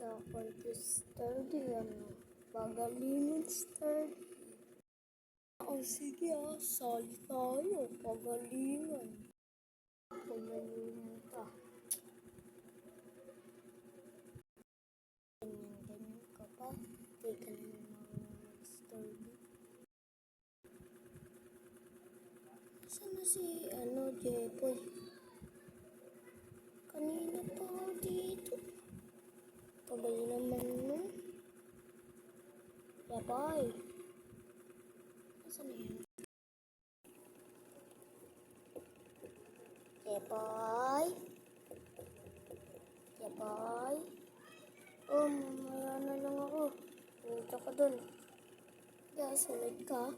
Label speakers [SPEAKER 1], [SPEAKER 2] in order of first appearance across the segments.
[SPEAKER 1] sa study, pagalingan study. Sige sali tayo, pagalingan. Pagalingan ka. Ganyan ka pa, di ka naman mag-study. Saan na si, Jepoy? Kanina pa ako dito. Tagal naman nun. Jepoy. Saan na yan? Jepoy? Jepoy? Mamaya na lang ako. Punta ka dun. Sunod ka.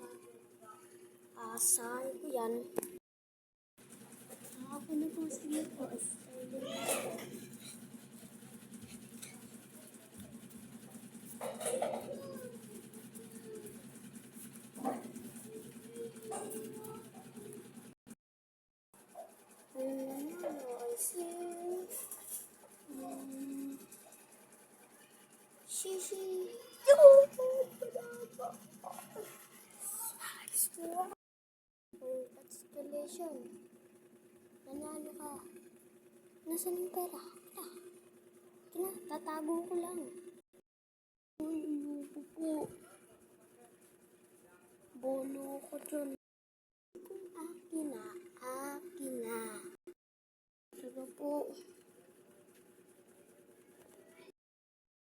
[SPEAKER 1] Asan yan? Ako na po sige po. I see. Shishi. Congratulations. Nanalo ka. Nasaan yung pera? Tatago ko lang. Uy, ayoko po. Bolo ko dyan. Kung akin na. Diba po?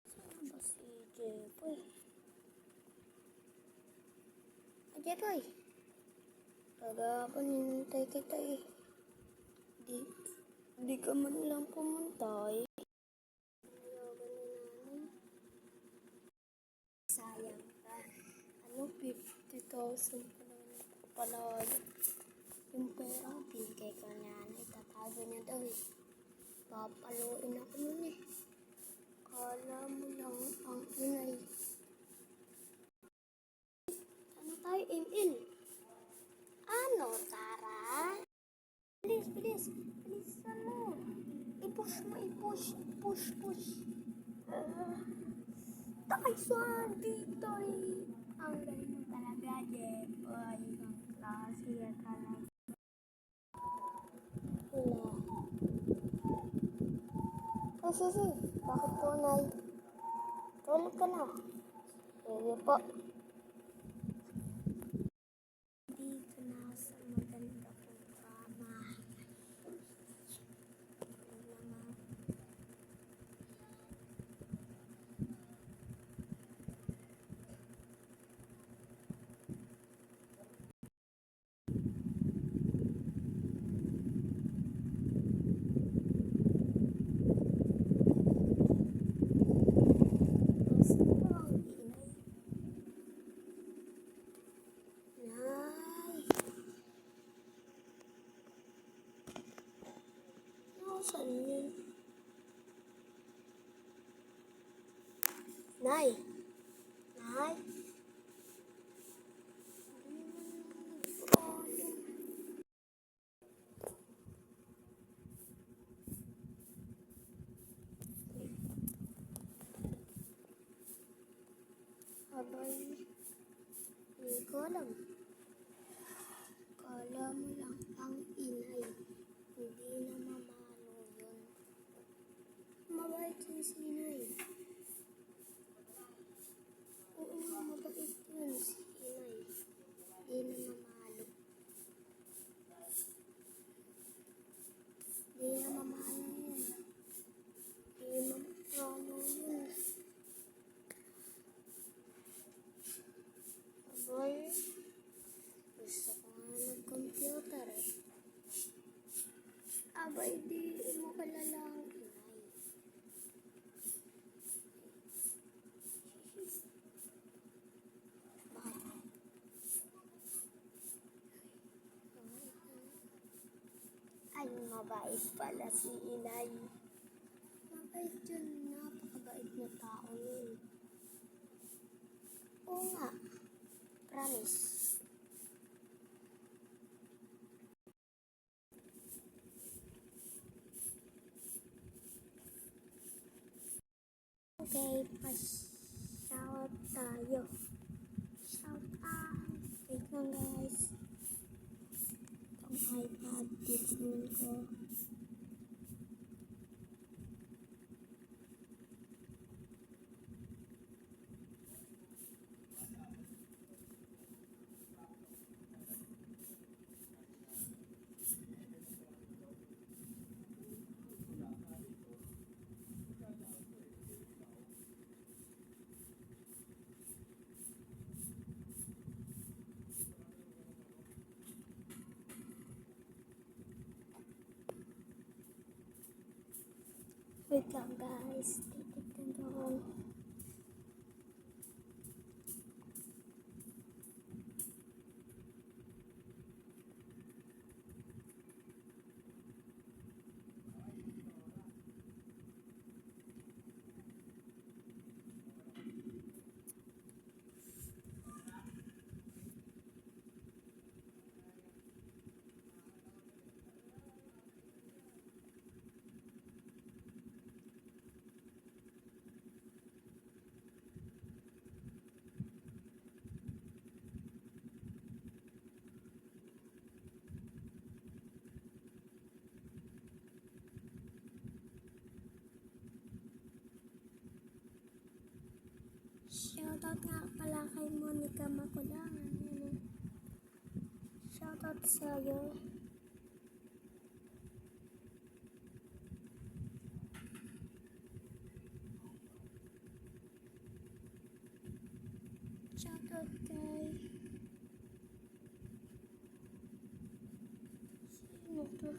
[SPEAKER 1] Saan ba si Jepoy? Jepoy! Kagapon, hinintay kita eh. Di ka man lang pumunta eh. Ayagan ni nanay. Sayang ka. 50,000 pa naman panalo. Yung pera, binigay ko ni nanay. Tatago niya daw eh. Papaluin ako nun eh. Kala mo lang ang inay. Ano tayo, ML? Ano, Tara? Bilis. Bilisan mo. I-push mo. Push. Tyson victory! Ang galing mo talaga, Jepoy. Ang klase yan talaga. Sige. Bakit po, Nay? Tulog ka na. Sige po. Dito na sa maganda pong kama. Saan yun? Nay? Abay, hindi ko alam. Kala mo lang ang inay. Hindi na mamalo yun. Mabait yun si inay. Oo, mabait yun si inay. Hindi na mamalo. Hindi na mamalo yun. Hindi na mamalo yun. Abay, gusto ko nga ng-computer eh. Abay, di mo kalala ang inay. Ay, mabait pala si inay. Mabait yun. Napakabait na tao yun. Oo nga. Promise. Shout tayo. Shout out. Wait lang guys. Itong iPad. Titignan ko. Wait lang guys. Titignan ko. Shoutout nga pala kay Monica Makulangan. Shoutout sa'yo. Shoutout kay... Sino to?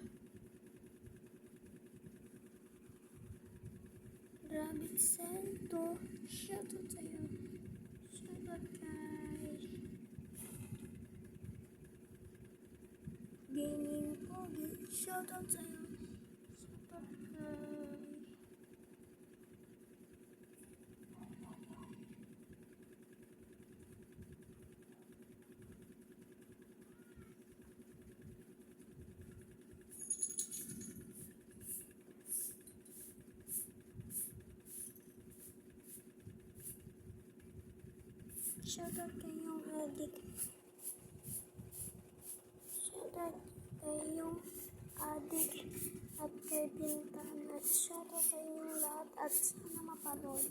[SPEAKER 1] Rabbit Santo. Shoutout sa'yo. Shoutout kay... Gaming Pogi. Shoutout sa'yo. Shoutout kay... Shoutout kayong addict. Shoutout kayong addict at kay Bintana. Shoutout sa inyong lahat at sana mapanood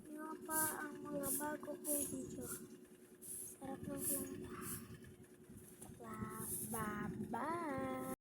[SPEAKER 1] nga pa ang mga bago kong video. Sarap ng lang. Bye-bye!